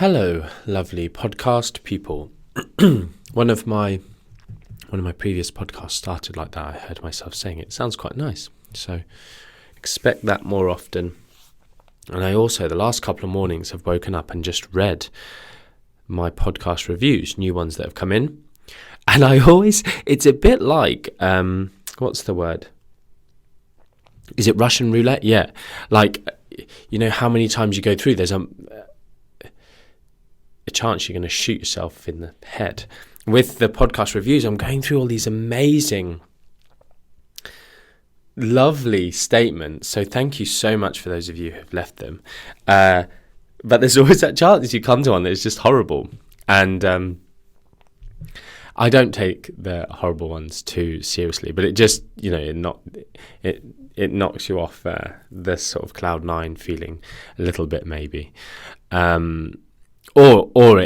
Hello, lovely podcast people. One of my previous podcasts started like that. I heard myself saying it. It sounds quite nice. So expect that more often. And I also, the last couple of mornings, have woken up and just read my podcast reviews, new ones that have come in. And it's a bit like, what's the word? Is it Russian roulette? Yeah. Like, you know how many times you go through, there's a chance you're going to shoot yourself in the head. With the podcast reviews, I'm going through all these amazing, lovely statements. So thank you so much for those of you who have left them. But there's always that chance you come to one that's just horrible. And I don't take the horrible ones too seriously, but it just, it knocks you off the sort of cloud nine feeling a little bit, maybe. Or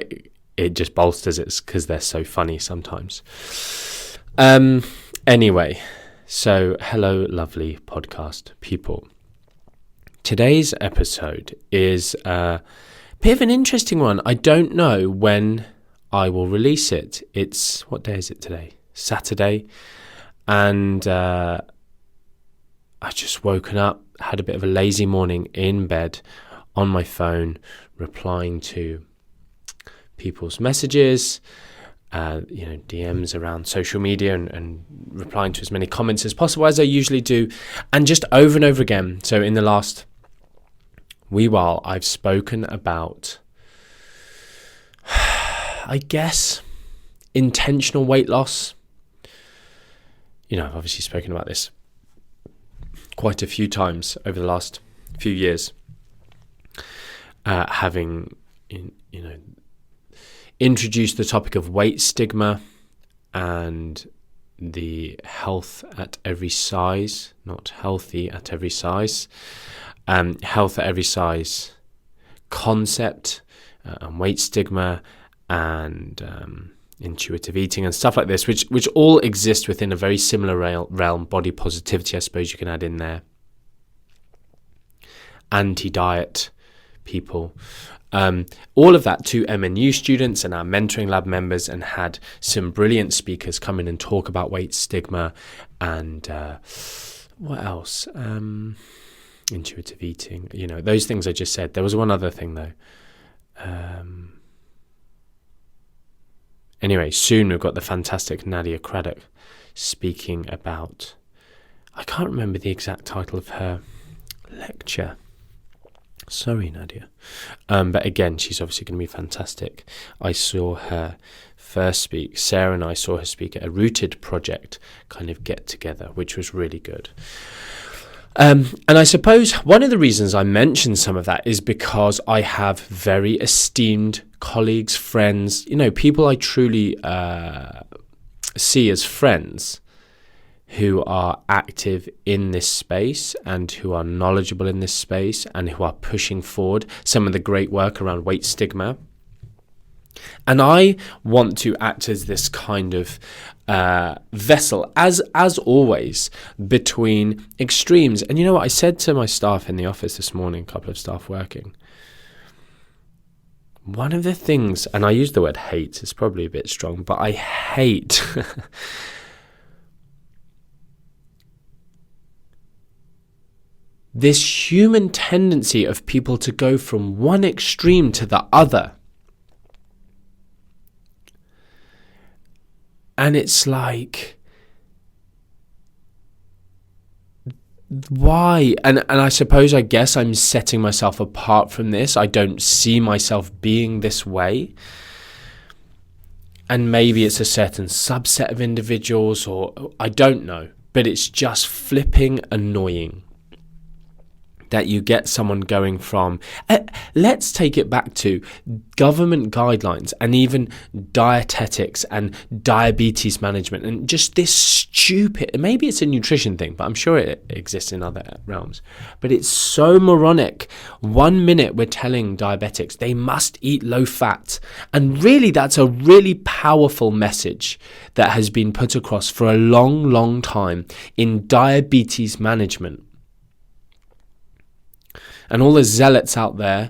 it just bolsters it because they're so funny sometimes. Anyway, so hello, lovely podcast people. Today's episode is a bit of an interesting one. I don't know when I will release it. What day is it today? Saturday. And I just woken up, had a bit of a lazy morning in bed on my phone, replying to people's messages, DMs around social media and replying to as many comments as possible, as I usually do, and just over and over again. So in the last wee while, I've spoken about, I guess, intentional weight loss. I've obviously spoken about this quite a few times over the last few years, having introduced the topic of weight stigma and the health at every size, not healthy at every size, health at every size concept, and weight stigma and intuitive eating and stuff like this, which all exist within a very similar realm. Body positivity, I suppose you can add in there. Anti-diet people. All of that to MNU students and our mentoring lab members, and had some brilliant speakers come in and talk about weight stigma and what else? Intuitive eating, those things I just said. There was one other thing though. Anyway, soon we've got the fantastic Nadia Craddock speaking about, I can't remember the exact title of her lecture. Sorry, Nadia. But again, she's obviously going to be fantastic. I saw her first speak. Sarah and I saw her speak at a Rooted project kind of get together, which was really good. And I suppose one of the reasons I mentioned some of that is because I have very esteemed colleagues, friends, people I truly see as friends, who are active in this space and who are knowledgeable in this space and who are pushing forward some of the great work around weight stigma. And I want to act as this kind of vessel, as always, between extremes. And you know what? I said to my staff in the office this morning, a couple of staff working, one of the things, and I use the word hate, it's probably a bit strong, but I hate this human tendency of people to go from one extreme to the other. And it's like, why? And I guess I'm setting myself apart from this. I don't see myself being this way. And maybe it's a certain subset of individuals, or I don't know. But it's just flipping annoying that you get someone going from, let's take it back to government guidelines and even dietetics and diabetes management and just this stupid, maybe it's a nutrition thing, but I'm sure it exists in other realms, but it's so moronic. 1 minute we're telling diabetics they must eat low fat, and really that's a really powerful message that has been put across for a long time in diabetes management. And all the zealots out there,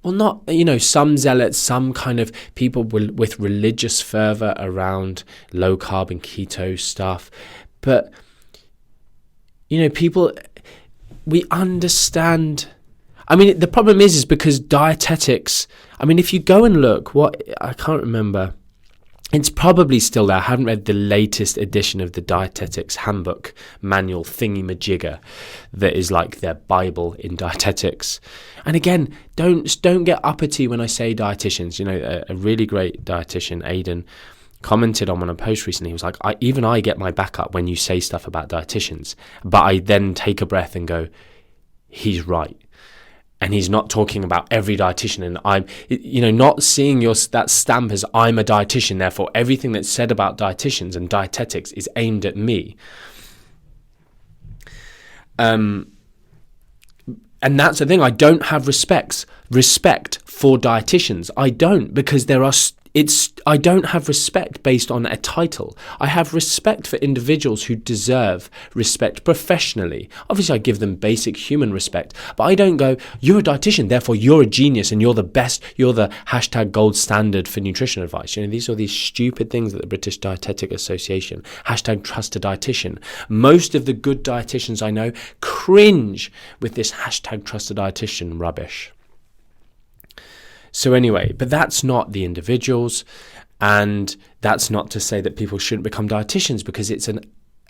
well, not, some zealots, some kind of people with religious fervor around low carb and keto stuff. But, people, we understand. I mean, the problem is because dietetics, if you go and look, I can't remember. It's probably still there. I haven't read the latest edition of the Dietetics Handbook manual thingy-majigger that is like their Bible in dietetics. And again, don't get uppity when I say dietitians. A really great dietitian, Aidan, commented on one of the posts recently. He was like, I get my back up when you say stuff about dietitians, but I then take a breath and go, he's right. And he's not talking about every dietitian, and I'm, not seeing that stamp as I'm a dietitian, therefore everything that's said about dietitians and dietetics is aimed at me. And that's the thing. I don't have respect for dietitians. I don't, because I don't have respect based on a title. I have respect for individuals who deserve respect professionally. Obviously, I give them basic human respect, but I don't go, you're a dietitian, therefore you're a genius and you're the best, you're the hashtag gold standard for nutrition advice. These are these stupid things that the British Dietetic Association, hashtag trust a dietitian. Most of the good dietitians I know cringe with this hashtag trust a dietitian rubbish. So anyway, but that's not the individuals, and that's not to say that people shouldn't become dietitians, because it's an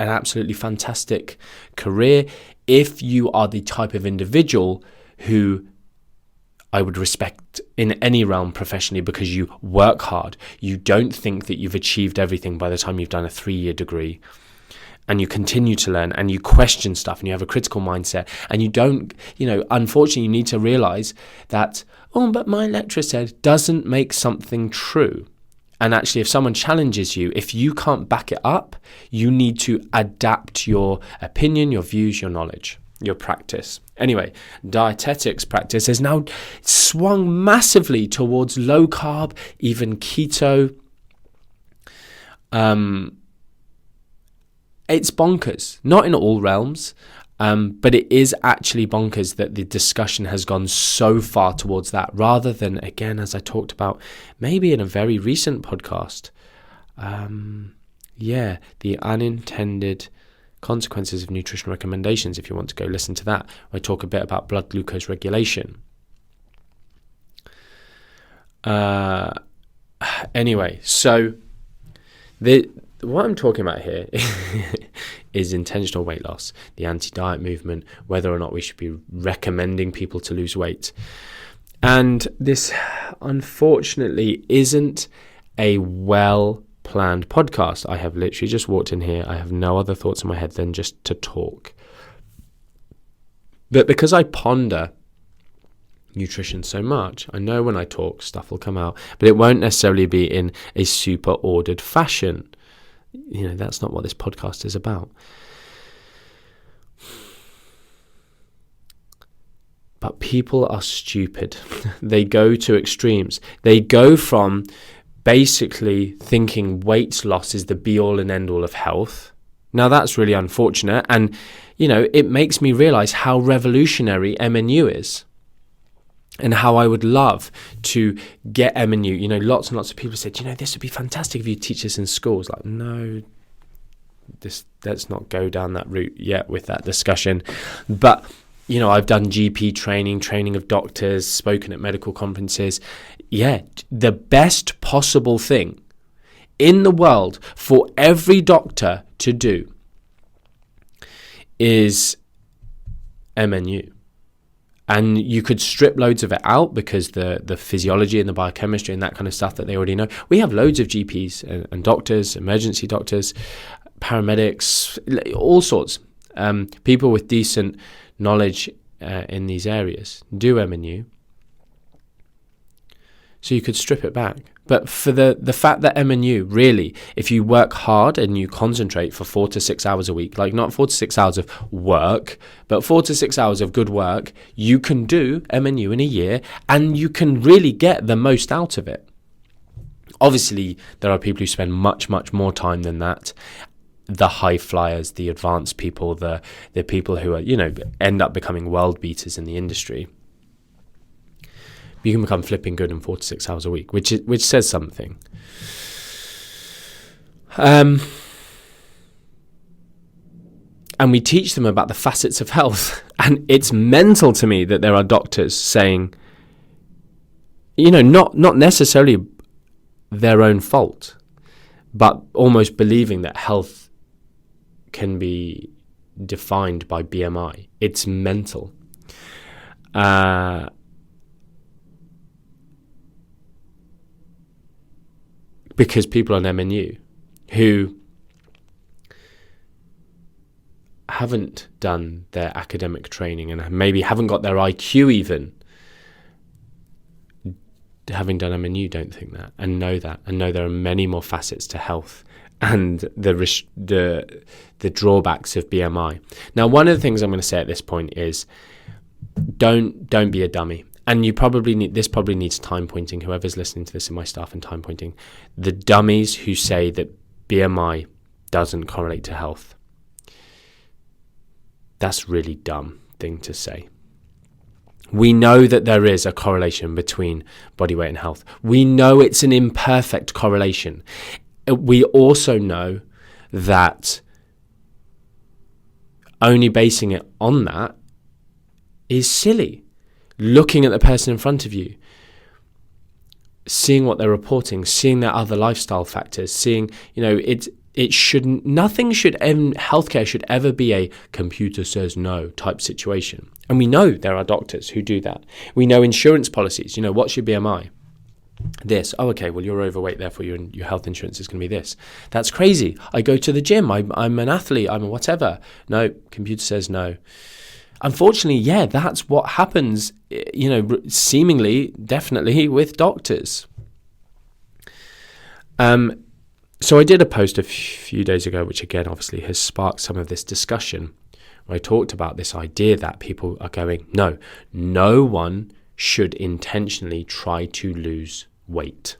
absolutely fantastic career if you are the type of individual who I would respect in any realm professionally, because you work hard. You don't think that you've achieved everything by the time you've done a 3-year degree. And you continue to learn, and you question stuff, and you have a critical mindset, and you don't, unfortunately, you need to realize that, but my lecturer said, doesn't make something true. And actually, if someone challenges you, if you can't back it up, you need to adapt your opinion, your views, your knowledge, your practice. Anyway, dietetics practice has now swung massively towards low carb, even keto. It's bonkers, not in all realms, but it is actually bonkers that the discussion has gone so far towards that, rather than, again, as I talked about, maybe in a very recent podcast, the unintended consequences of nutrition recommendations, if you want to go listen to that, I talk a bit about blood glucose regulation. Anyway, so what I'm talking about here is intentional weight loss, the anti-diet movement, whether or not we should be recommending people to lose weight. And this, unfortunately, isn't a well-planned podcast. I have literally just walked in here. I have no other thoughts in my head than just to talk. But because I ponder nutrition so much, I know when I talk, stuff will come out, but it won't necessarily be in a super ordered fashion. That's not what this podcast is about. But people are stupid. They go to extremes. They go from basically thinking weight loss is the be-all and end-all of health. Now, that's really unfortunate. And, it makes me realize how revolutionary MNU is. And how I would love to get MNU. Lots and lots of people said, this would be fantastic if you teach this in schools. Like, no, let's not go down that route yet with that discussion. But, I've done GP training of doctors, spoken at medical conferences. Yeah, the best possible thing in the world for every doctor to do is MNU. And you could strip loads of it out because the physiology and the biochemistry and that kind of stuff that they already know. We have loads of GPs and doctors, emergency doctors, paramedics, all sorts. People with decent knowledge in these areas do MNU. So you could strip it back. But for the fact that MNU, really, if you work hard and you concentrate for 4 to 6 hours a week, like not 4 to 6 hours of work, but 4 to 6 hours of good work, you can do MNU in a year and you can really get the most out of it. Obviously, there are people who spend much, much more time than that. The high flyers, the advanced people, the people who are, end up becoming world beaters in the industry. you can become flipping good in 4 to 6 hours a week, which says something. And we teach them about the facets of health. And it's mental to me that there are doctors saying, not necessarily their own fault, but almost believing that health can be defined by BMI. It's mental. Because people on MNU who haven't done their academic training and maybe haven't got their IQ even, having done MNU, don't think that and know there are many more facets to health and the drawbacks of BMI. Now, one of the things I'm going to say at this point is don't be a dummy. And you probably needs time pointing. Whoever's listening to this in my staff and time pointing, the dummies who say that BMI doesn't correlate to health. That's really dumb thing to say. We know that there is a correlation between body weight and health. We know it's an imperfect correlation. We also know that only basing it on that is silly. Looking at the person in front of you, seeing what they're reporting, seeing their other lifestyle factors, seeing, healthcare should ever be a computer says no type situation. And we know there are doctors who do that. We know insurance policies, what's your BMI? This. Oh, okay, well, you're overweight, therefore your health insurance is going to be this. That's crazy. I go to the gym, I'm an athlete, I'm a whatever. No, computer says no. Unfortunately, that's what happens, seemingly, definitely with doctors. So I did a post a few days ago, which again, obviously has sparked some of this discussion, where I talked about this idea that people are going, no one should intentionally try to lose weight.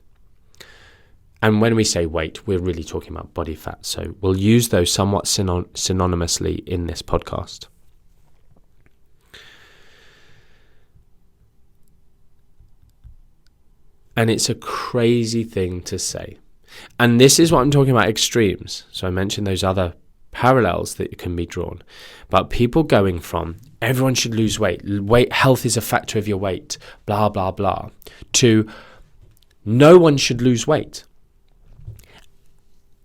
And when we say weight, we're really talking about body fat. So we'll use those somewhat synonymously in this podcast. And it's a crazy thing to say. And this is what I'm talking about, extremes. So I mentioned those other parallels that can be drawn. But people going from everyone should lose weight, health is a factor of your weight, blah, blah, blah, to no one should lose weight.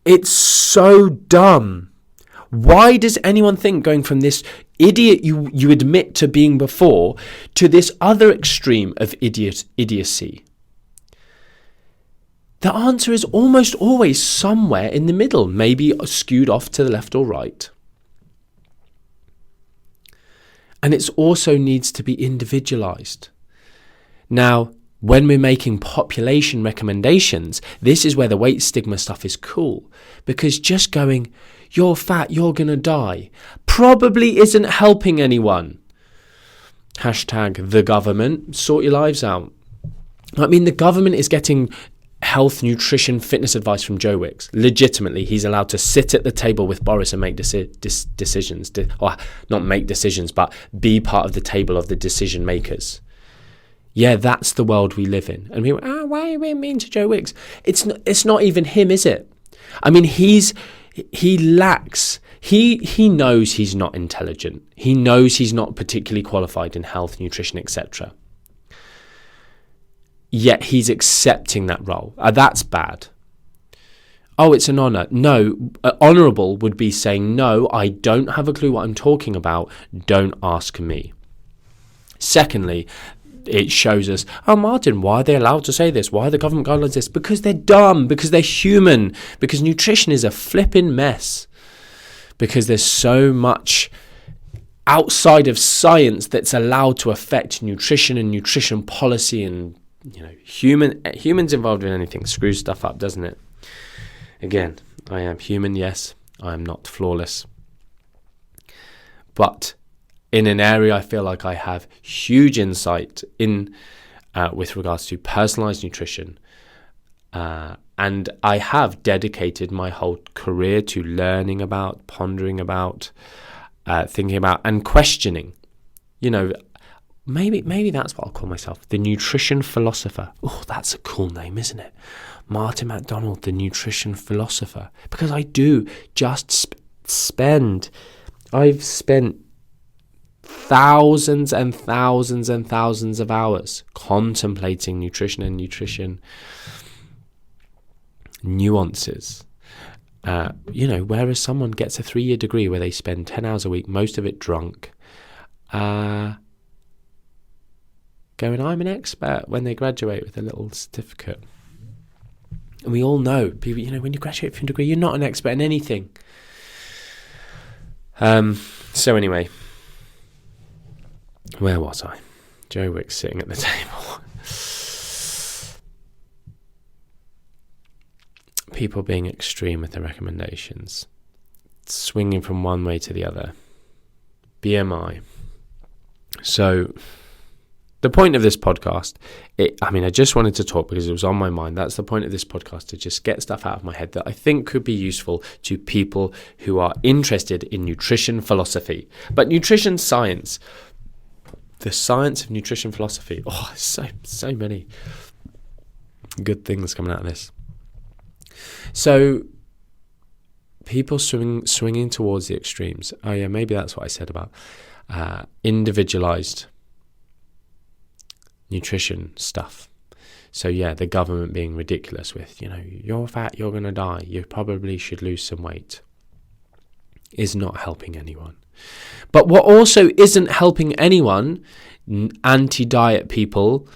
It's so dumb. Why does anyone think going from this idiot you admit to being before to this other extreme of idiocy? The answer is almost always somewhere in the middle, maybe skewed off to the left or right. And it also needs to be individualized. Now, when we're making population recommendations, this is where the weight stigma stuff is cool. Because just going, you're fat, you're going to die, probably isn't helping anyone. Hashtag the government, sort your lives out. I mean, the government is getting health, nutrition, fitness advice from Joe Wicks. Legitimately, he's allowed to sit at the table with Boris and make decisions, or not make decisions, but be part of the table of the decision makers. Yeah, that's the world we live in. And people, why are you being mean to Joe Wicks? It's not even him, is it? I mean, he knows he's not intelligent. He knows he's not particularly qualified in health, nutrition, etc. Yet he's accepting that role. That's bad. Oh, it's an honour. No, honourable would be saying, no, I don't have a clue what I'm talking about. Don't ask me. Secondly, it shows us, Martin, why are they allowed to say this? Why are the government guidelines this? Because they're dumb, because they're human, because nutrition is a flipping mess, because there's so much outside of science that's allowed to affect nutrition and nutrition policy, and humans involved in anything screws stuff up, doesn't it? Again, I am human, yes, I am not flawless. But in an area I feel like I have huge insight in with regards to personalized nutrition. And I have dedicated my whole career to learning about, pondering about, thinking about, and questioning. maybe that's what I'll call myself, the nutrition philosopher. Oh, that's a cool name, isn't it? Martin MacDonald, the nutrition philosopher. Because I do just I've spent thousands and thousands and thousands of hours contemplating nutrition and nutrition nuances. Whereas someone gets a 3-year degree where they spend 10 hours a week, most of it drunk, going, I'm an expert, when they graduate with a little certificate. And we all know, people, when you graduate from a degree, you're not an expert in anything. So anyway, where was I? Joe Wick's sitting at the table. People being extreme with the recommendations, swinging from one way to the other. BMI. So the point of this podcast, I just wanted to talk because it was on my mind. That's the point of this podcast, to just get stuff out of my head that I think could be useful to people who are interested in nutrition philosophy. But nutrition science, the science of nutrition philosophy, so many good things coming out of this. So people swinging towards the extremes. Oh yeah, maybe that's what I said about individualized nutrition stuff. So yeah, the government being ridiculous with, you're fat, you're going to die, you probably should lose some weight, is not helping anyone. But what also isn't helping anyone, anti-diet people,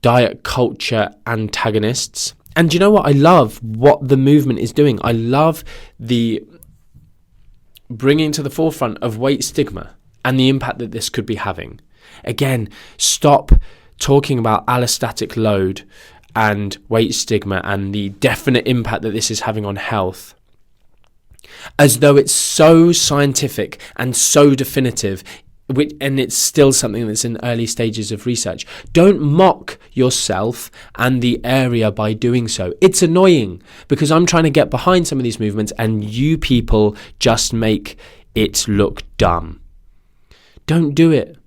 diet culture antagonists. And you know what? I love what the movement is doing. I love the bringing to the forefront of weight stigma and the impact that this could be having. Again, stop talking about allostatic load and weight stigma and the definite impact that this is having on health, as though it's so scientific and so definitive, and it's still something that's in early stages of research. Don't mock yourself and the area by doing so. It's annoying because I'm trying to get behind some of these movements and you people just make it look dumb. Don't do it.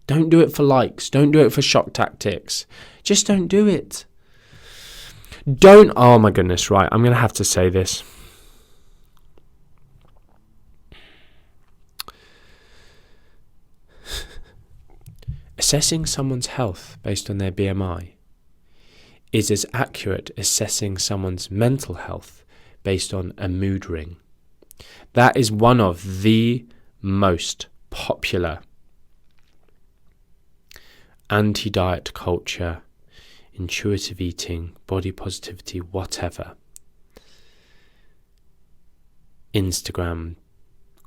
Don't do it for likes. Don't do it for shock tactics. Just don't do it. Oh my goodness, right, I'm going to have to say this. Assessing someone's health based on their BMI is as accurate as assessing someone's mental health based on a mood ring. That is one of the most popular anti-diet culture, intuitive eating, body positivity, whatever, Instagram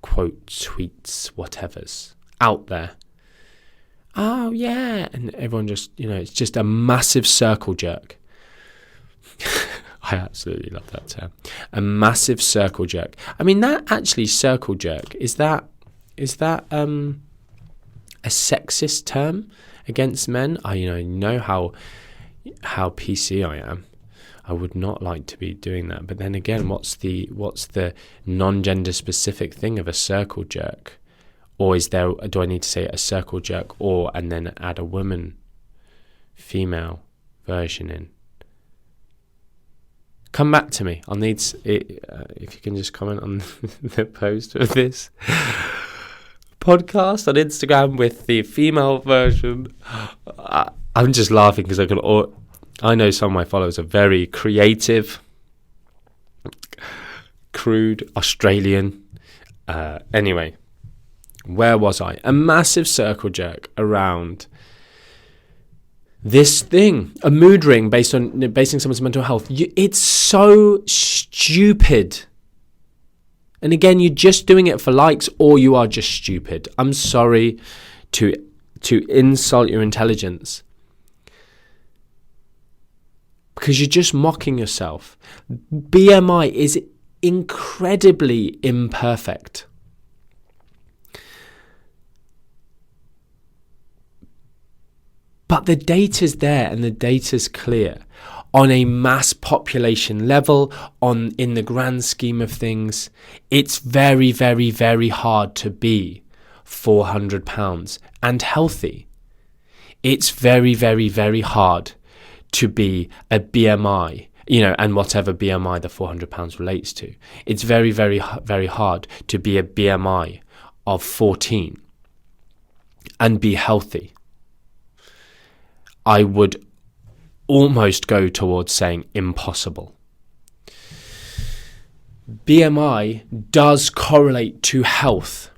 quote tweets, whatever's out there. Oh yeah, and everyone just, it's just a massive circle jerk. I absolutely love that term. A massive circle jerk. I mean, that actually, circle jerk, is that a sexist term against men? I know how PC I am. I would not like to be doing that. But then again, what's the non-gender specific thing of a circle jerk? Or do I need to say a circle jerk and then add a woman, female version in? Come back to me. I'll need it, if you can just comment on the post of this podcast on Instagram with the female version. I'm just laughing because I know some of my followers are very creative, crude, Australian. Anyway. Where was I? A massive circle jerk around this thing, a mood ring basing someone's mental health. It's so stupid. And again, you're just doing it for likes, or you are just stupid. I'm sorry to insult your intelligence, because you're just mocking yourself. BMI is incredibly imperfect. But the data's there and the data's clear on a mass population level, in the grand scheme of things. It's very, very, very hard to be 400 pounds and healthy. It's very, very, very hard to be a BMI, and whatever BMI the 400 pounds relates to. It's very, very, very hard to be a BMI of 14 and be healthy. I would almost go towards saying impossible. BMI does correlate to health.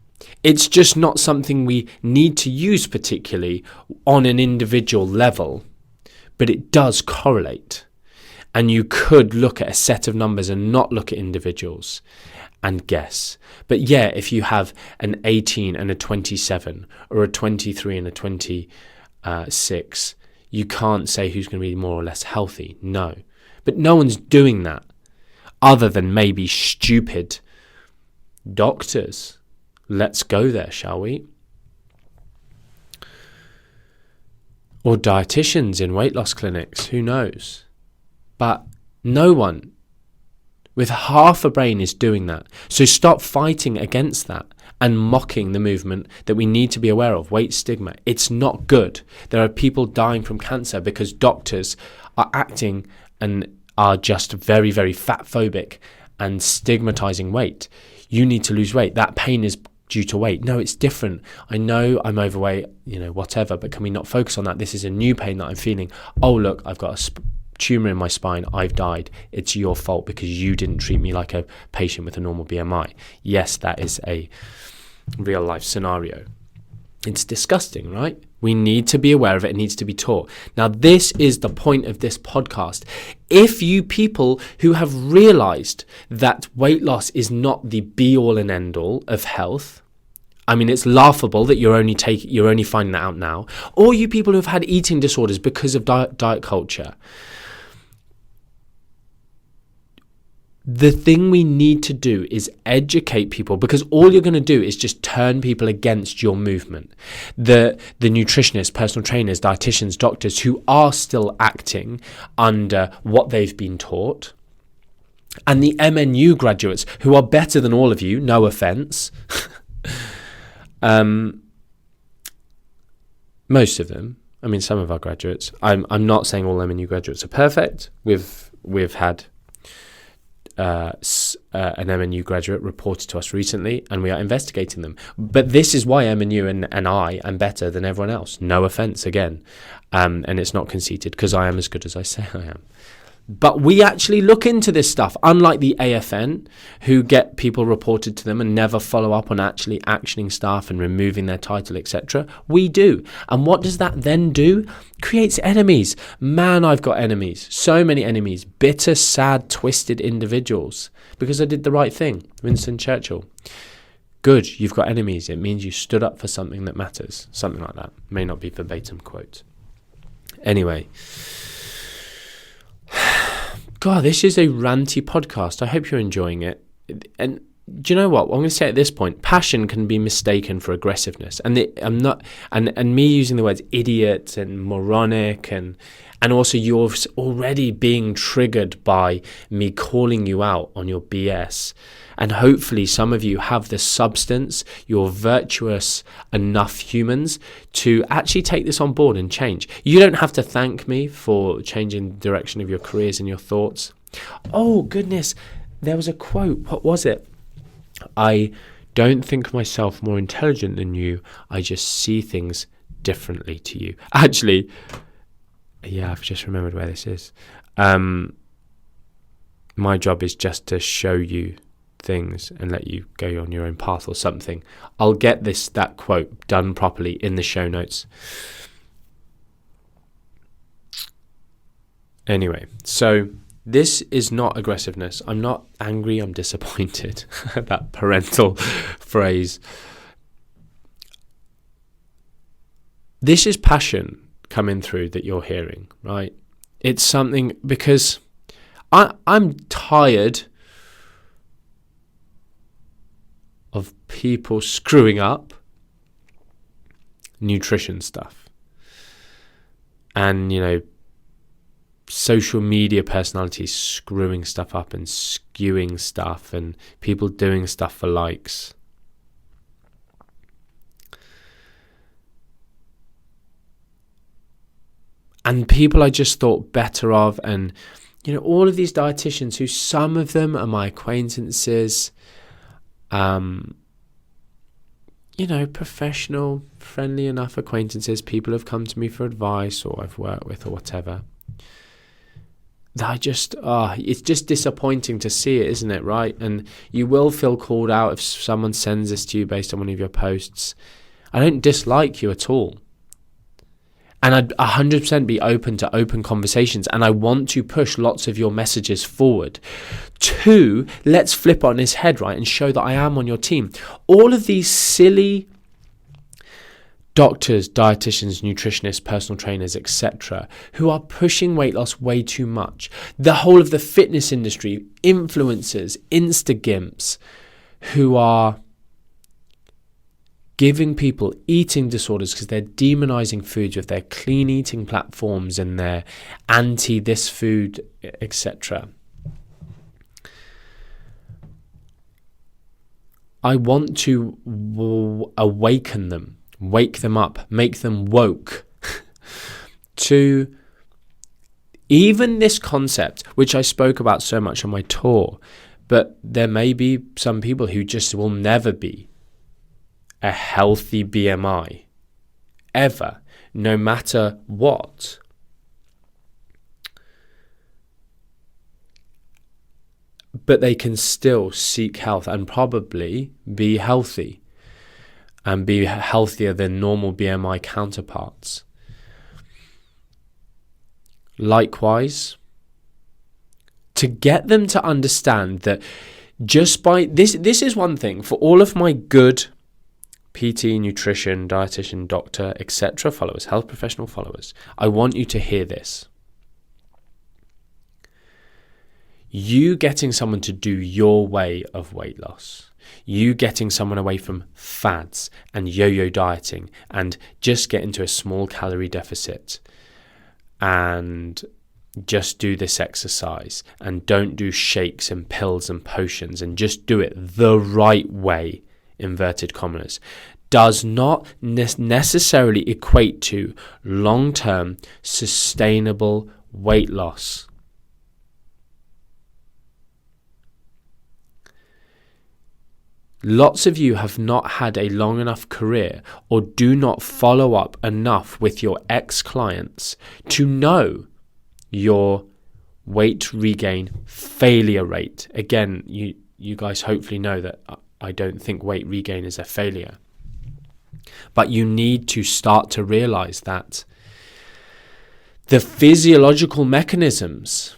It's just not something we need to use particularly on an individual level, but it does correlate. And you could look at a set of numbers and not look at individuals and guess. But yeah, if you have an 18 and a 27 or a 23 and a 26, you can't say who's going to be more or less healthy. No. But no one's doing that other than maybe stupid doctors. Let's go there, shall we? Or dietitians in weight loss clinics, who knows? But no one with half a brain is doing that. So stop fighting against that and mocking the movement that we need to be aware of, weight stigma. It's not good. There are people dying from cancer because doctors are acting and are just very, very fat phobic and stigmatizing weight. You need to lose weight. That pain is due to weight. No, it's different. I know I'm overweight, whatever, but can we not focus on that? This is a new pain that I'm feeling. Oh, look, I've got a tumor in my spine. I've died. It's your fault because you didn't treat me like a patient with a normal BMI. Yes, that is a real life scenario. It's disgusting, right? We need to be aware of it. It needs to be taught. Now, this is the point of this podcast. If you people who have realized that weight loss is not the be all and end all of health, I mean, it's laughable that you're only finding that out now, or you people who have had eating disorders because of diet culture, the thing we need to do is educate people, because all you're going to do is just turn people against your movement. The nutritionists, personal trainers, dietitians, doctors who are still acting under what they've been taught, and the MNU graduates who are better than all of you, no offense. Most of them. I mean, some of our graduates. I'm not saying all MNU graduates are perfect. We've had an MNU graduate reported to us recently, and we are investigating them. But this is why MNU and I am better than everyone else. No offense again. And it's not conceited, because I am as good as I say I am. But we actually look into this stuff, unlike the AFN, who get people reported to them and never follow up on actually actioning stuff and removing their title, etc. We do. And what does that then do? Creates enemies. Man, I've got enemies. So many enemies. Bitter, sad, twisted individuals. Because I did the right thing. Winston Churchill. Good, you've got enemies. It means you stood up for something that matters. Something like that. May not be verbatim quote. Anyway. God, this is a ranty podcast. I hope you're enjoying it. And do you know what? I'm going to say at this point, passion can be mistaken for aggressiveness. And me using the words idiot and moronic and also you're already being triggered by me calling you out on your BS. And hopefully some of you have the substance, you're virtuous enough humans to actually take this on board and change. You don't have to thank me for changing the direction of your careers and your thoughts. Oh, goodness. There was a quote. What was it? I don't think myself more intelligent than you. I just see things differently to you. Actually, yeah, I've just remembered where this is. My job is just to show you things and let you go on your own path or something. I'll get that quote done properly in the show notes. Anyway, so this is not aggressiveness. I'm not angry, I'm disappointed. That parental phrase. This is passion coming through that you're hearing, right? It's something because I'm tired of people screwing up nutrition stuff. And, social media personalities screwing stuff up and skewing stuff and people doing stuff for likes. And people I just thought better of. And, all of these dietitians who some of them are my acquaintances, professional, friendly enough acquaintances, people have come to me for advice or I've worked with or whatever. It's just disappointing to see it, isn't it, right? And you will feel called out if someone sends this to you based on one of your posts. I don't dislike you at all. And I'd 100% be open to open conversations. And I want to push lots of your messages forward. 2, let's flip on his head, right, and show that I am on your team. All of these silly doctors, dietitians, nutritionists, personal trainers, etc., who are pushing weight loss way too much. The whole of the fitness industry, influencers, Instagimps, who are giving people eating disorders because they're demonizing foods with their clean eating platforms and their anti this food, etc. I want to awaken them, wake them up, make them woke to even this concept, which I spoke about so much on my tour. But there may be some people who just will never be a healthy BMI, ever, no matter what. But they can still seek health and probably be healthy and be healthier than normal BMI counterparts. Likewise, to get them to understand that just by this is one thing for all of my good PT, nutrition, dietitian, doctor, etc. followers, health professional followers, I want you to hear this. You getting someone to do your way of weight loss, you getting someone away from fads and yo-yo dieting and just get into a small calorie deficit and just do this exercise and don't do shakes and pills and potions and just do it the right way, inverted commas, does not necessarily equate to long-term sustainable weight loss. Lots of you have not had a long enough career or do not follow up enough with your ex-clients to know your weight regain failure rate. Again, you guys hopefully know that I don't think weight regain is a failure. But you need to start to realize that the physiological mechanisms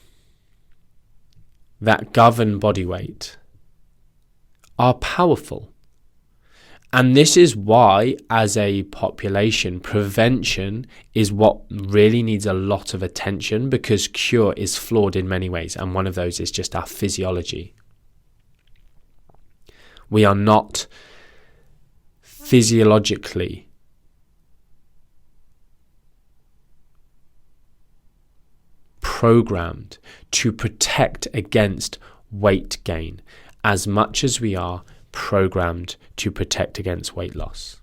that govern body weight are powerful. And this is why, as a population, prevention is what really needs a lot of attention, because cure is flawed in many ways. And one of those is just our physiology. We are not physiologically programmed to protect against weight gain as much as we are programmed to protect against weight loss.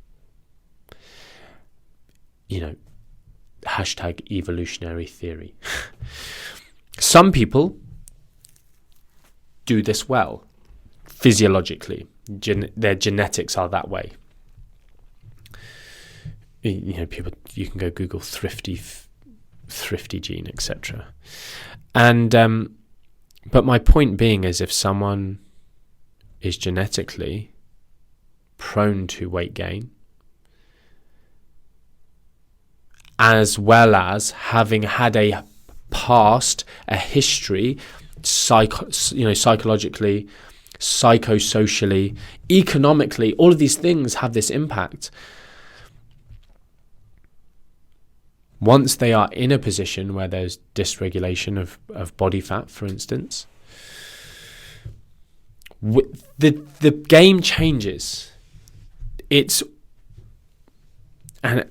Hashtag evolutionary theory. Some people do this well, physiologically. Their genetics are that way. People, you can go Google thrifty gene, etc. And but my point being is, if someone is genetically prone to weight gain, as well as having had a past, a history, psychologically, psychosocially, economically, all of these things have this impact. Once they are in a position where there's dysregulation of body fat, for instance, the game changes. It's and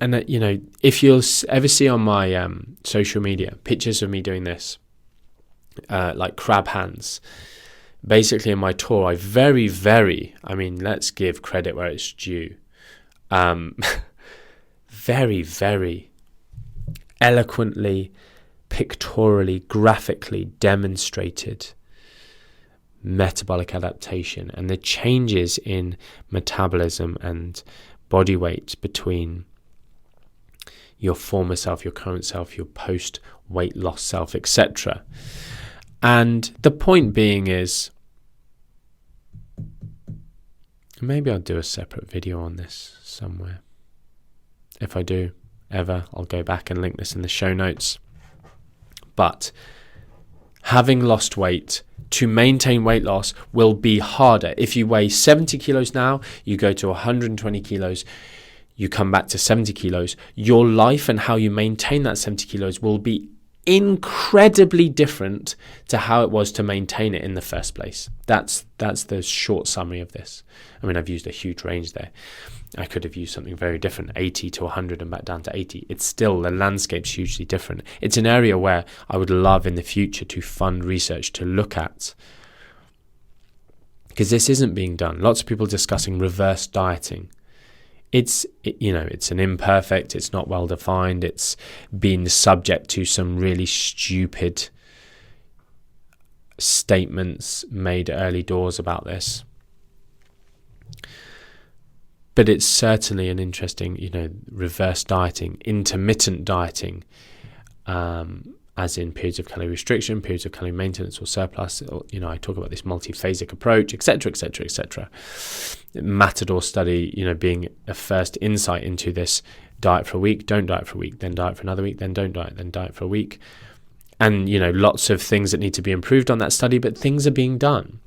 if you'll ever see on my social media pictures of me doing this, like crab hands, basically in my tour, I let's give credit where it's due, very, very eloquently, pictorially, graphically demonstrated metabolic adaptation and the changes in metabolism and body weight between your former self, your current self, your post weight loss self, etc. And the point being is, maybe I'll do a separate video on this somewhere. If I do ever, I'll go back and link this in the show notes. But having lost weight, to maintain weight loss will be harder. If you weigh 70 kilos now, you go to 120 kilos, you come back to 70 kilos, your life and how you maintain that 70 kilos will be incredibly different to how it was to maintain it in the first place. That's the short summary of this. I mean, I've used a huge range there. I could have used something very different, 80 to 100 and back down to 80. It's still, the landscape's hugely different. It's an area where I would love in the future to fund research to look at, because this isn't being done. Lots of people discussing reverse dieting. It's an imperfect, it's not well defined, it's been subject to some really stupid statements made early doors about this. But it's certainly an interesting, reverse dieting, intermittent dieting, as in periods of calorie restriction, periods of calorie maintenance or surplus. I talk about this multiphasic approach, etc., etc., etc. Matador study, being a first insight into this. Diet for a week, don't diet for a week, then diet for another week, then don't diet, then diet for a week. And, lots of things that need to be improved on that study, but things are being done.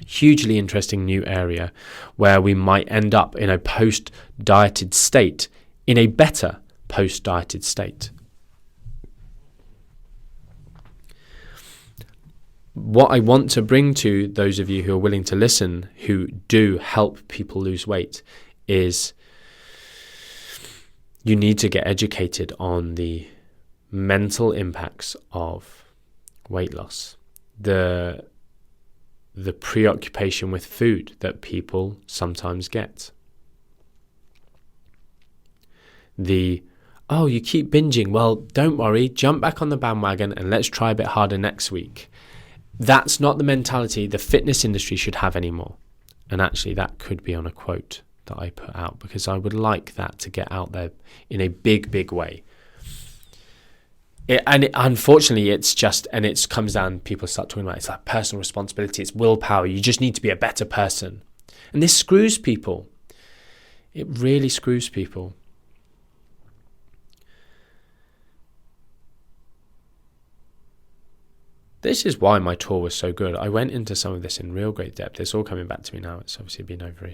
Hugely interesting new area where we might end up in a post-dieted state, in a better post-dieted state. What I want to bring to those of you who are willing to listen, who do help people lose weight, is you need to get educated on the mental impacts of weight loss, the preoccupation with food that people sometimes get, you keep binging, well, don't worry, jump back on the bandwagon and let's try a bit harder next week. That's not the mentality the fitness industry should have anymore. And actually that could be on a quote that I put out, because I would like that to get out there in a big, big way. Unfortunately, it comes down, people start talking about it's like personal responsibility, it's willpower, you just need to be a better person. And this screws people. It really screws people. This is why my tour was so good. I went into some of this in real great depth. It's all coming back to me now. It's obviously been over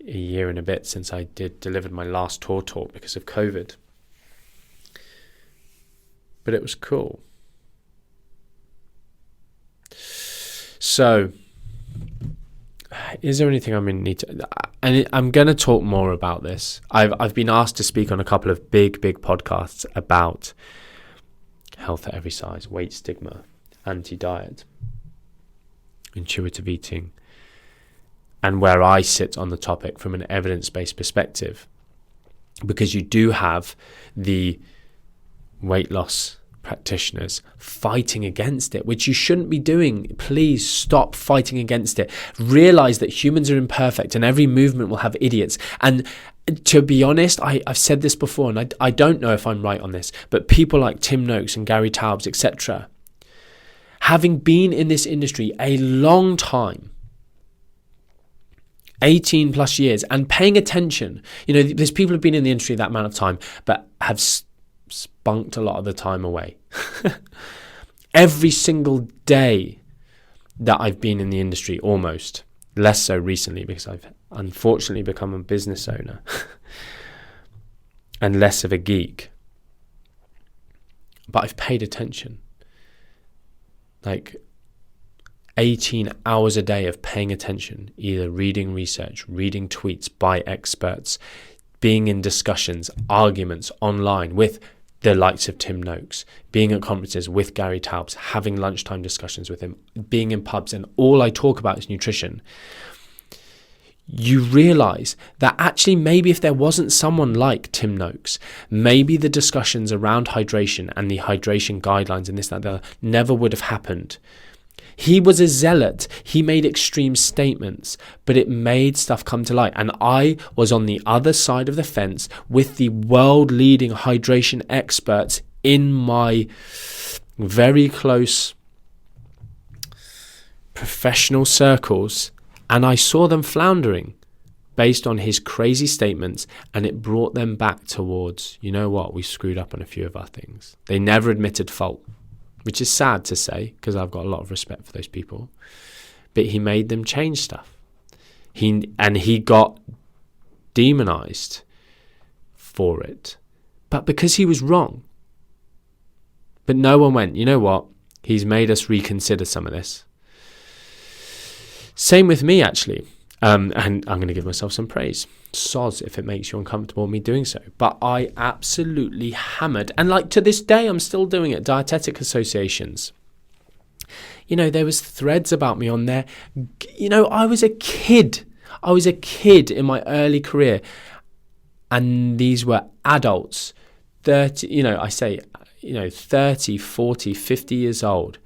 a year and a bit since I delivered my last tour talk because of COVID. But it was cool. So, is there anything I'm going to need to... And I'm going to talk more about this. I've been asked to speak on a couple of big podcasts about health at every size, weight stigma, anti-diet, intuitive eating, and where I sit on the topic from an evidence-based perspective. Because you do have the weight loss practitioners fighting against it, which you shouldn't be doing. Please stop fighting against it. Realize that humans are imperfect and every movement will have idiots. And to be honest, I've said this before, and I don't know if I'm right on this, but people like Tim Noakes and Gary Taubes, etc., having been in this industry a long time, 18 plus years, and paying attention, there's people who've been in the industry that amount of time, but have spunked a lot of the time away. Every single day that I've been in the industry, almost, less so recently because I've unfortunately become a business owner and less of a geek, but I've paid attention. Like 18 hours a day of paying attention, either reading research, reading tweets by experts, being in discussions, arguments online with the likes of Tim Noakes, being at conferences with Gary Taubes, having lunchtime discussions with him, being in pubs, and all I talk about is nutrition. you realize that actually maybe if there wasn't someone like Tim Noakes, maybe the discussions around hydration and the hydration guidelines and this, that, that never would have happened. He was a zealot. He made extreme statements, but it made stuff come to light. And I was on the other side of the fence with the world-leading hydration experts in my very close professional circles, and I saw them floundering based on his crazy statements, and it brought them back towards, you know what, we screwed up on a few of our things. They never admitted fault, which is sad to say because I've got a lot of respect for those people. But he made them change stuff. He got demonized for it, but because he was wrong. But no one went, you know what, he's made us reconsider some of this. Same with me, actually. And I'm going to give myself some praise. Soz if it makes you uncomfortable me doing so. But I absolutely hammered. And like to this day, I'm still doing it. Dietetic associations. You know, there was threads about me on there. You know, I was a kid. I was a kid in my early career. And these were adults. 30, you know, I say, you know, 30, 40, 50 years old.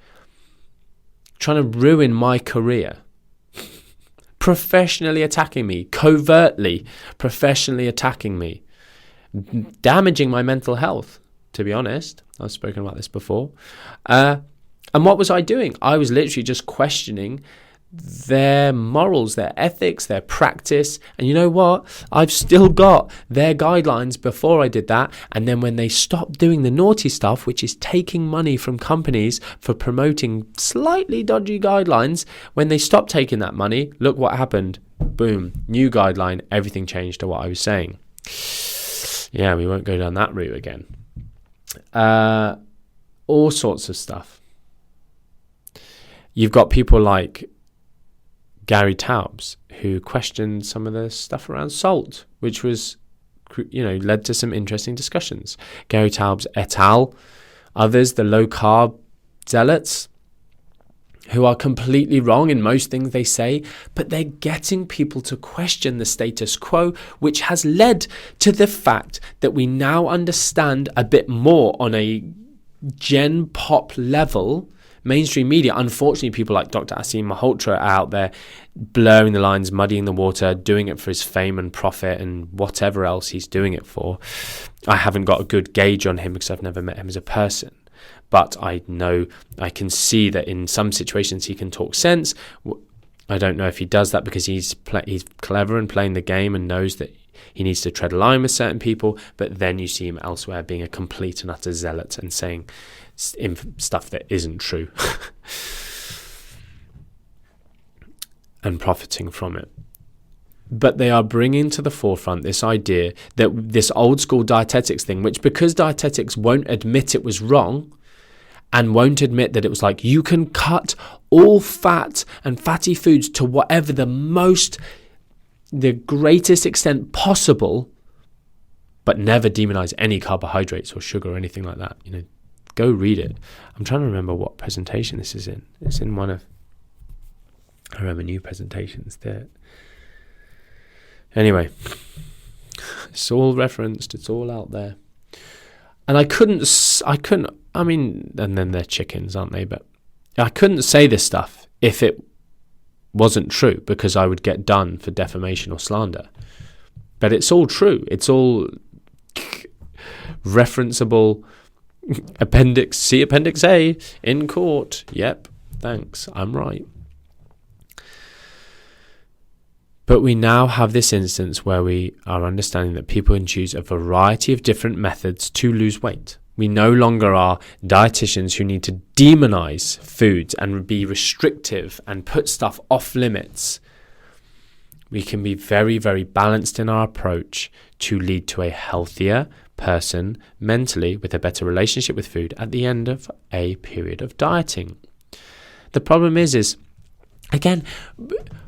Trying to ruin my career. Professionally attacking me, covertly professionally attacking me, damaging my mental health, to be honest. I've spoken about this before. And what was I doing? I was literally just questioning their morals, their ethics, their practice. And you know what? I've still got their guidelines before I did that. And then when they stopped doing the naughty stuff, which is taking money from companies for promoting slightly dodgy guidelines, when they stopped taking that money, look what happened. Boom, new guideline, everything changed to what I was saying. Yeah, we won't go down that route again. All sorts of stuff. You've got people like Gary Taubes, who questioned some of the stuff around salt, which was, you know, led to some interesting discussions. Gary Taubes et al., others, the low-carb zealots, who are completely wrong in most things they say, but they're getting people to question the status quo, which has led to the fact that we now understand a bit more on a gen pop level. Mainstream media, unfortunately, people like Dr. Asim Malhotra are out there blurring the lines, muddying the water, doing it for his fame and profit and whatever else he's doing it for. I haven't got a good gauge on him because I've never met him as a person. But I know, I can see that in some situations he can talk sense. I don't know if he does that because he's clever and playing the game and knows that he needs to tread a line with certain people. But then you see him elsewhere being a complete and utter zealot and saying stuff that isn't true and profiting from it. But they are bringing to the forefront this idea that this old school dietetics thing, which because dietetics won't admit it was wrong and won't admit that it was like you can cut all fat and fatty foods to whatever the greatest extent possible, but never demonize any carbohydrates or sugar or anything like that. You know, go read it. I'm trying to remember what presentation this is in. It's in one of, I remember new presentations there. Anyway, it's all referenced. It's all out there. And I couldn't, I mean, and then they're chickens, aren't they? But I couldn't say this stuff if it wasn't true because I would get done for defamation or slander. But it's all true. It's all referenceable. Appendix A in court. Yep, thanks. I'm right. But we now have this instance where we are understanding that people can choose a variety of different methods to lose weight. We no longer are dietitians who need to demonize foods and be restrictive and put stuff off limits. We can be very, very balanced in our approach to lead to a healthier person mentally with a better relationship with food at the end of a period of dieting. The problem is again,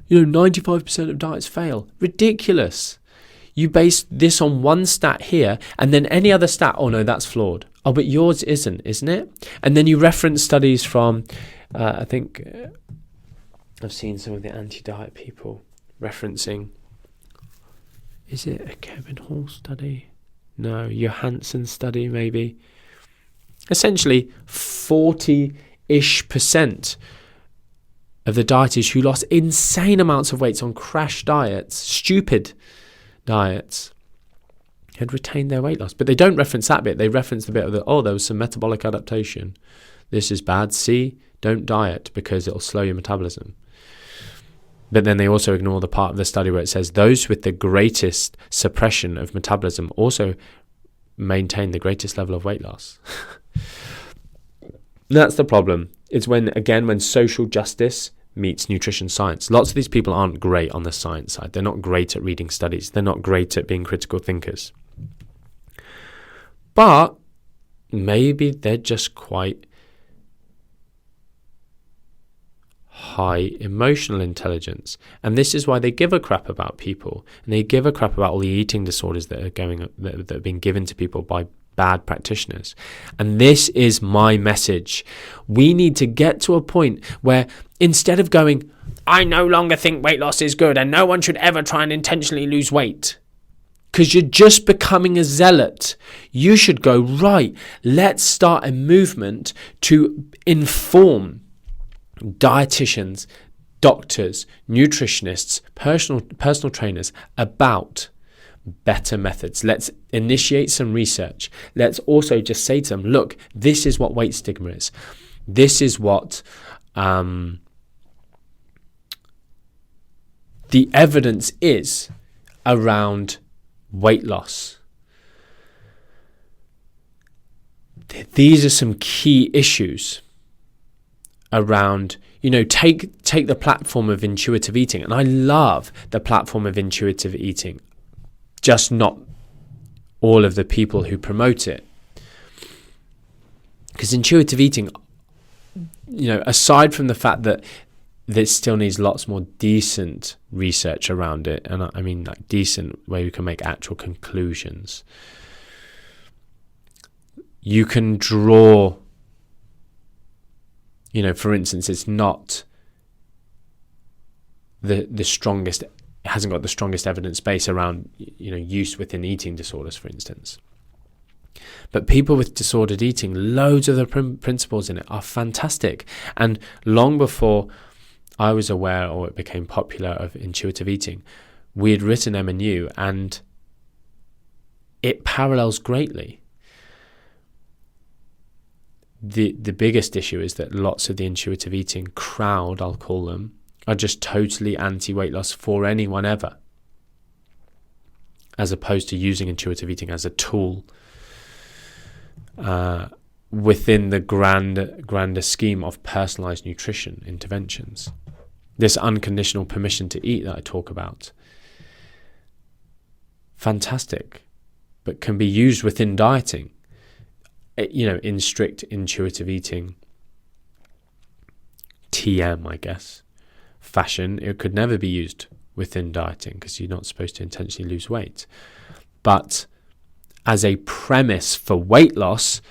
95% of diets fail. Ridiculous. You base this on one stat here and then any other stat, oh no, that's flawed. Oh, but yours isn't it? And then you reference studies from, I think I've seen some of the anti-diet people referencing Is it a Kevin Hall study? No, Johansson study maybe. Essentially, 40-ish% of the dieters who lost insane amounts of weight on crash diets, stupid diets, had retained their weight loss. But they don't reference that bit. They reference the bit of there was some metabolic adaptation. This is bad. C, don't diet because it'll slow your metabolism. But then they also ignore the part of the study where it says those with the greatest suppression of metabolism also maintain the greatest level of weight loss. That's the problem. It's when social justice meets nutrition science. Lots of these people aren't great on the science side. They're not great at reading studies. They're not great at being critical thinkers. But maybe they're just quite high emotional intelligence, and this is why they give a crap about people, and they give a crap about all the eating disorders that are being given to people by bad practitioners. And this is my message. We need to get to a point where instead of going, I no longer think weight loss is good and no one should ever try and intentionally lose weight, because you're just becoming a zealot, you should go, right, let's start a movement to inform dietitians, doctors, nutritionists, personal trainers about better methods. Let's initiate some research. Let's also just say to them, look, this is what weight stigma is. This is what the evidence is around weight loss. These are some key issues around, take the platform of intuitive eating. And I love the platform of intuitive eating, just not all of the people who promote it. Because intuitive eating, aside from the fact that this still needs lots more decent research around it, and I mean like decent where you can make actual conclusions, you can draw, for instance, it's not the strongest, it hasn't got the strongest evidence base around, use within eating disorders, for instance. But people with disordered eating, loads of the principles in it are fantastic. And long before I was aware or it became popular of intuitive eating, we had written M&U and it parallels greatly. The biggest issue is that lots of the intuitive eating crowd, I'll call them, are just totally anti-weight loss for anyone ever, as opposed to using intuitive eating as a tool within the grander scheme of personalized nutrition interventions. This unconditional permission to eat that I talk about, fantastic, but can be used within dieting. In strict intuitive eating, TM, I guess, fashion, it could never be used within dieting because you're not supposed to intentionally lose weight. But as a premise for weight loss,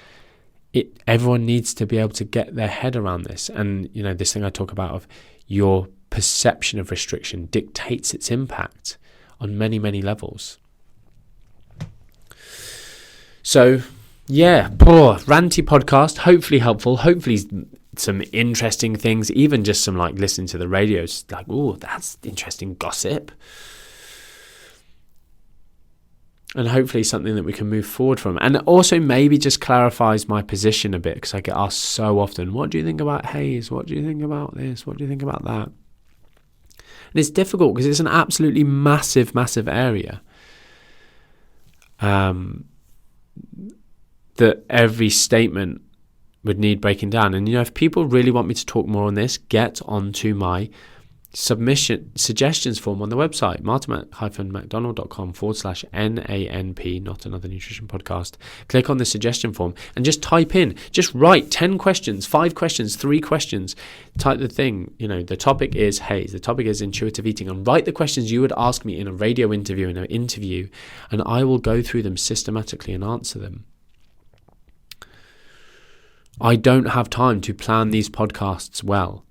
everyone needs to be able to get their head around this. And, this thing I talk about of your perception of restriction dictates its impact on many, many levels. So, yeah, poor ranty podcast, hopefully helpful, hopefully some interesting things, even just some listening to the radio, like, oh, that's interesting gossip. And hopefully something that we can move forward from. And also maybe just clarifies my position a bit, because I get asked so often, what do you think about Haze? What do you think about this? What do you think about that? And it's difficult because it's an absolutely massive, massive area. That every statement would need breaking down. And, if people really want me to talk more on this, get onto my suggestions form on the website, martin-mcdonald.com/NANP, not another nutrition podcast. Click on the suggestion form and just type in, just write 10 questions, 5 questions, 3 questions. Type the thing, the topic is Haze, the topic is intuitive eating, and write the questions you would ask me in a radio interview, and I will go through them systematically and answer them. I don't have time to plan these podcasts well.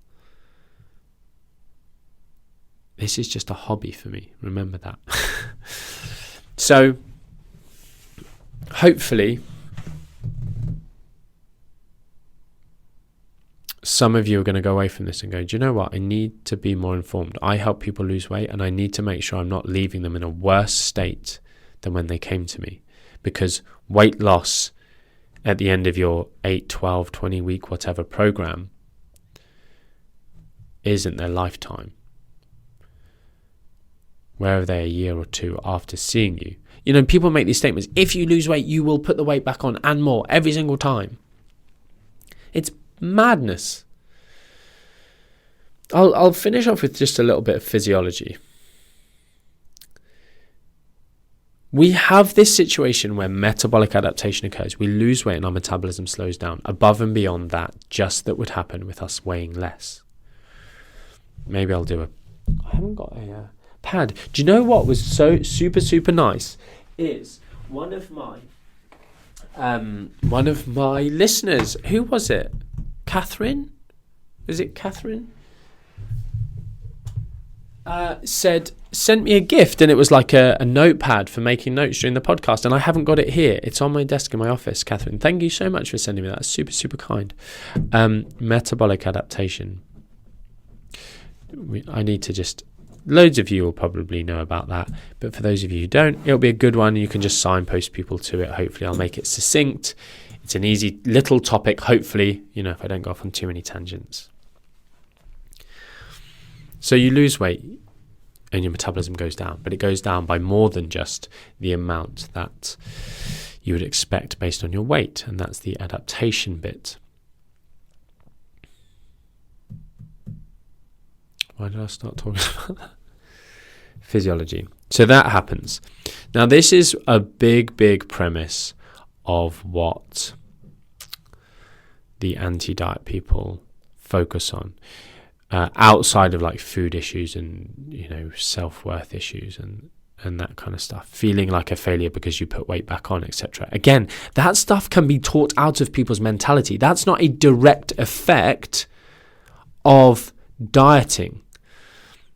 This is just a hobby for me. Remember that. So hopefully some of you are going to go away from this and go, do you know what? I need to be more informed. I help people lose weight, and I need to make sure I'm not leaving them in a worse state than when they came to me. Because weight loss at the end of your 8, 12, 20 week, whatever program isn't their lifetime. Where are they a year or two after seeing you? You know, people make these statements, if you lose weight, you will put the weight back on and more every single time. It's madness. I'll finish off with just a little bit of physiology. We have this situation where metabolic adaptation occurs. We lose weight and our metabolism slows down above and beyond that, just that would happen with us weighing less. Maybe I haven't got a pad. Do you know what was so super, super nice? Is one of my listeners, who was it? Catherine? Is it Catherine? Sent me a gift, and it was like a notepad for making notes during the podcast, and I haven't got it here. It's on my desk in my office. Catherine, thank you so much for sending me that. It's super, super kind. Metabolic adaptation. I need to just... Loads of you will probably know about that, but for those of you who don't, it'll be a good one. You can just signpost people to it. Hopefully I'll make it succinct. It's an easy little topic, hopefully, if I don't go off on too many tangents. So you lose weight and your metabolism goes down, but it goes down by more than just the amount that you would expect based on your weight, and that's the adaptation bit. Why did I start talking about that? Physiology. So that happens. Now, this is a big, big premise of what the anti-diet people focus on. Outside of like food issues and self-worth issues and that kind of stuff, feeling like a failure because you put weight back on, etc. Again, that stuff can be taught out of people's mentality. That's not a direct effect of dieting.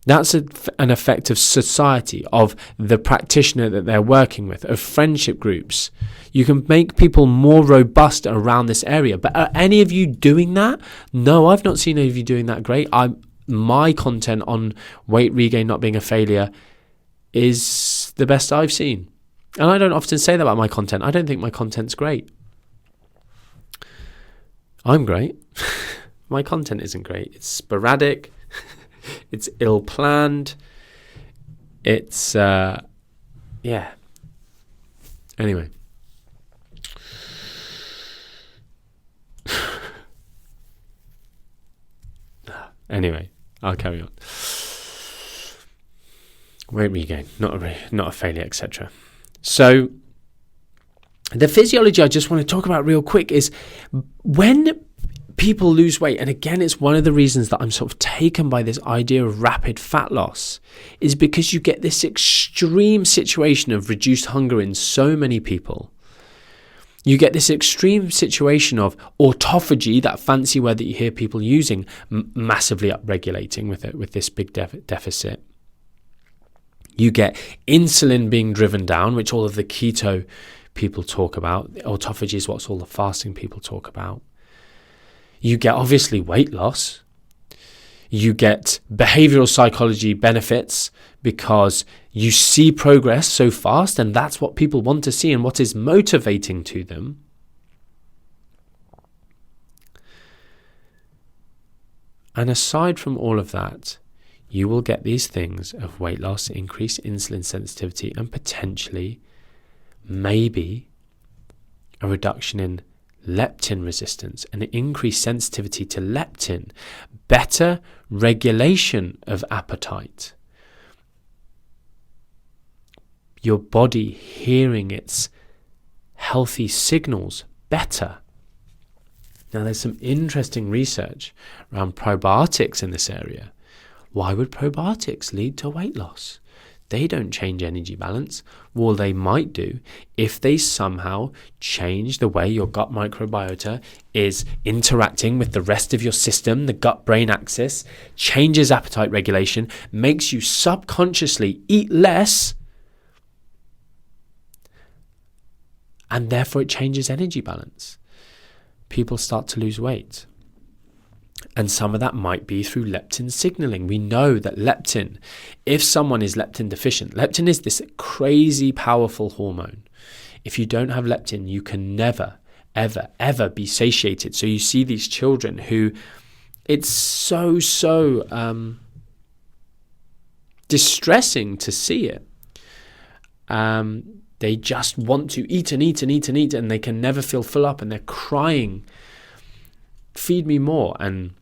That's an effect of society, of the practitioner that they're working with, of friendship groups. You can make people more robust around this area. But are any of you doing that? No, I've not seen any of you doing that great. My content on weight regain not being a failure is the best I've seen. And I don't often say that about my content. I don't think my content's great. I'm great. My content isn't great. It's sporadic. It's ill-planned. It's, Anyway. Anyway, I'll carry on. Weight regain, not a failure, etc. So, the physiology I just want to talk about real quick is when people lose weight, and again, it's one of the reasons that I'm sort of taken by this idea of rapid fat loss, is because you get this extreme situation of reduced hunger in so many people. You get this extreme situation of autophagy, that fancy word that you hear people using, massively upregulating with this big deficit. You get insulin being driven down, which all of the keto people talk about. Autophagy is what all the fasting people talk about. You get obviously weight loss. You get behavioral psychology benefits because you see progress so fast, and that's what people want to see and what is motivating to them. And aside from all of that, you will get these things of weight loss, increased insulin sensitivity, and potentially, maybe, a reduction in leptin resistance, an increased sensitivity to leptin, better regulation of appetite, your body hearing its healthy signals better. Now, there's some interesting research around probiotics in this area. Why would probiotics lead to weight loss? They don't change energy balance. Well, they might do if they somehow change the way your gut microbiota is interacting with the rest of your system, the gut-brain axis, changes appetite regulation, makes you subconsciously eat less and therefore it changes energy balance. People start to lose weight. And some of that might be through leptin signaling. We know that leptin, if someone is leptin deficient, leptin is this crazy powerful hormone. If you don't have leptin, you can never, ever, ever be satiated. So you see these children who, it's so distressing to see it. They just want to eat and eat and eat and eat, and they can never feel full up, and they're crying, feed me more. And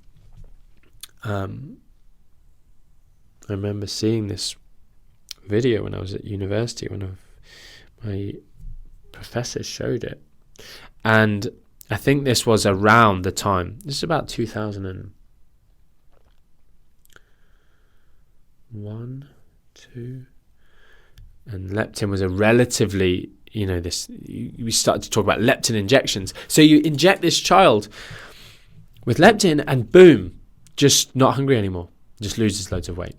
I remember seeing this video when I was at university. One of my professors showed it, and I think this was around the time, this is about 2001, 2, and leptin was a relatively, we started to talk about leptin injections. So you inject this child with leptin and boom, just not hungry anymore, just loses loads of weight.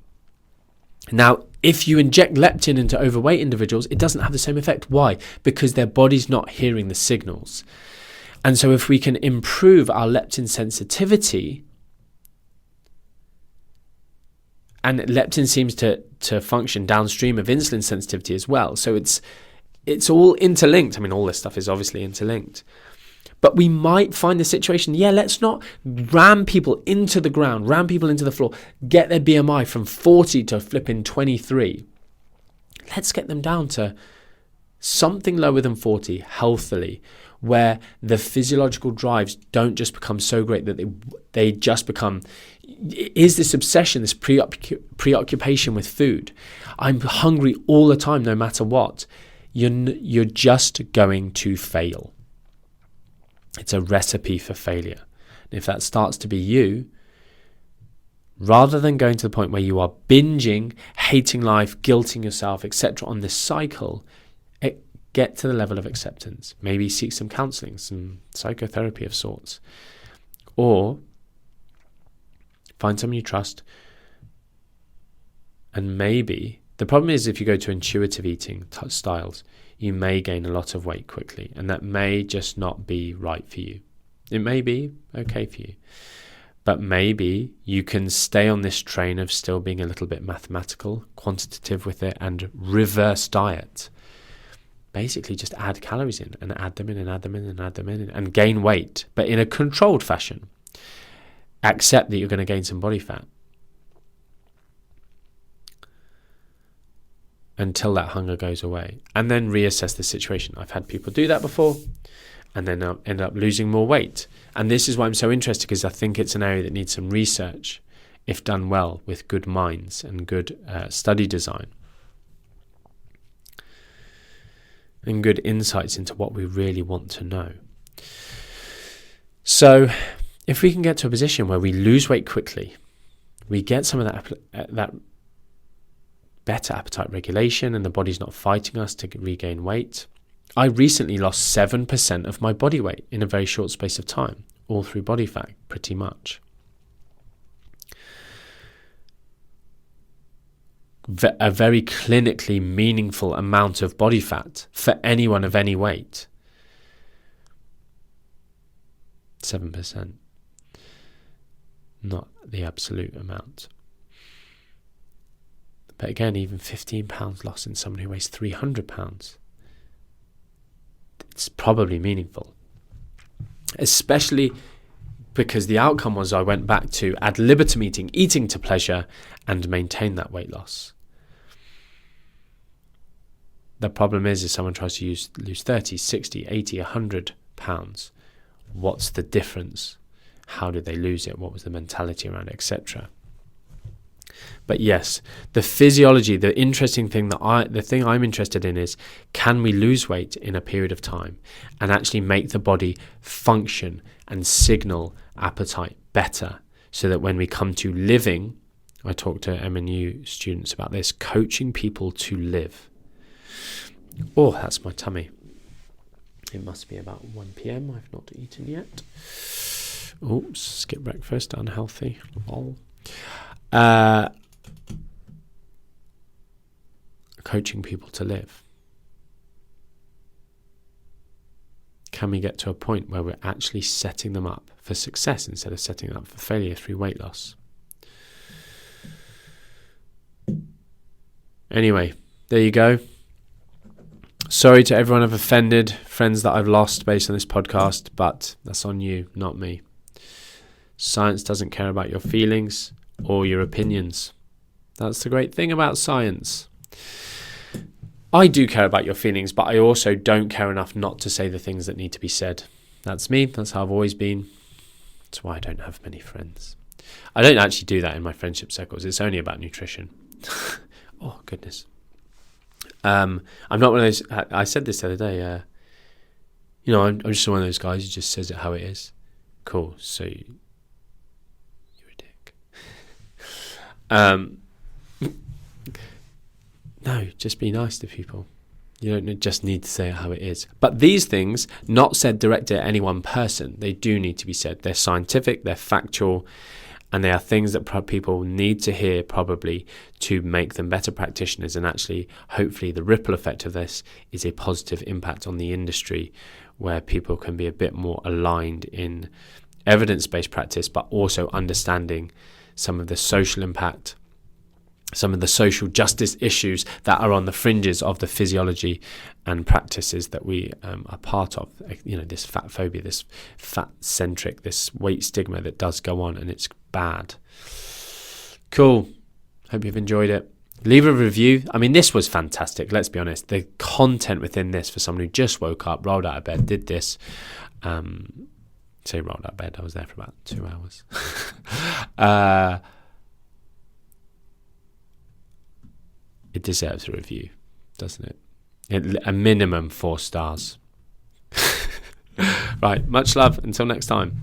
Now, if you inject leptin into overweight individuals, it doesn't have the same effect. Why? Because their body's not hearing the signals. And so if we can improve our leptin sensitivity, and leptin seems to function downstream of insulin sensitivity as well. So it's all interlinked. I mean, all this stuff is obviously interlinked. But we might find the situation, let's not ram people into the ground, ram people into the floor, get their BMI from 40 to flipping 23. Let's get them down to something lower than 40 healthily, where the physiological drives don't just become so great that they just become, is this obsession, this preoccupation with food. I'm hungry all the time, no matter what. You're just going to fail. It's a recipe for failure. And if that starts to be you, rather than going to the point where you are binging, hating life, guilting yourself, etc. on this cycle, get to the level of acceptance. Maybe seek some counselling, some psychotherapy of sorts. Or find someone you trust. And maybe, the problem is if you go to intuitive eating styles, you may gain a lot of weight quickly, and that may just not be right for you. It may be okay for you, but maybe you can stay on this train of still being a little bit mathematical, quantitative with it, and reverse diet. Basically just add calories in and add them in and add them in and add them in and gain weight, but in a controlled fashion. Accept that you're going to gain some body fat until that hunger goes away, and then reassess the situation. I've had people do that before and then end up losing more weight. And this is why I'm so interested, because I think it's an area that needs some research if done well with good minds and good study design and good insights into what we really want to know. So if we can get to a position where we lose weight quickly, we get some of that better appetite regulation, and the body's not fighting us to regain weight. I recently lost 7% of my body weight in a very short space of time, all through body fat, pretty much. A very clinically meaningful amount of body fat for anyone of any weight. 7%. Not the absolute amount. But again, even 15 pounds lost in someone who weighs 300 pounds. It's probably meaningful. Especially because the outcome was I went back to ad libitum eating to pleasure, and maintain that weight loss. The problem is if someone tries to lose 30, 60, 80, 100 pounds, what's the difference? How did they lose it? What was the mentality around it, etc.? But yes, the physiology, the interesting thing the thing I'm interested in is, can we lose weight in a period of time and actually make the body function and signal appetite better, so that when we come to living, I talk to MNU students about this, coaching people to live. Oh, that's my tummy. It must be about 1 p.m. I've not eaten yet. Oops, skip breakfast, unhealthy. Lol. Coaching people to live. can we get to a point where we're actually setting them up for success instead of setting them up for failure through weight loss? Anyway, there you go. Sorry to everyone I've offended, friends that I've lost based on this podcast, but that's on you, not me. Science doesn't care about your feelings or your opinions. That's the great thing about science. I do care about your feelings, but I also don't care enough not to say the things that need to be said. That's me. That's how I've always been. That's why I don't have many friends. I don't actually do that in my friendship circles. It's only about nutrition. Oh, goodness. I'm not one of those... I said this the other day. I'm just one of those guys who just says it how it is. Cool. So you're a dick. No, just be nice to people. You don't just need to say how it is. But these things, not said directly at any one person, they do need to be said. They're scientific, they're factual, and they are things that people need to hear probably to make them better practitioners. And actually, hopefully, the ripple effect of this is a positive impact on the industry where people can be a bit more aligned in evidence-based practice, but also understanding some of the social impact, some of the social justice issues that are on the fringes of the physiology and practices that we are part of. This fat phobia, this fat-centric, this weight stigma that does go on, and it's bad. Cool. Hope you've enjoyed it. Leave a review. I mean, this was fantastic, let's be honest. The content within this for someone who just woke up, rolled out of bed, did this. Say rolled out of bed, I was there for about 2 hours. It deserves a review, doesn't it? A minimum 4 stars. Right, much love. Until next time.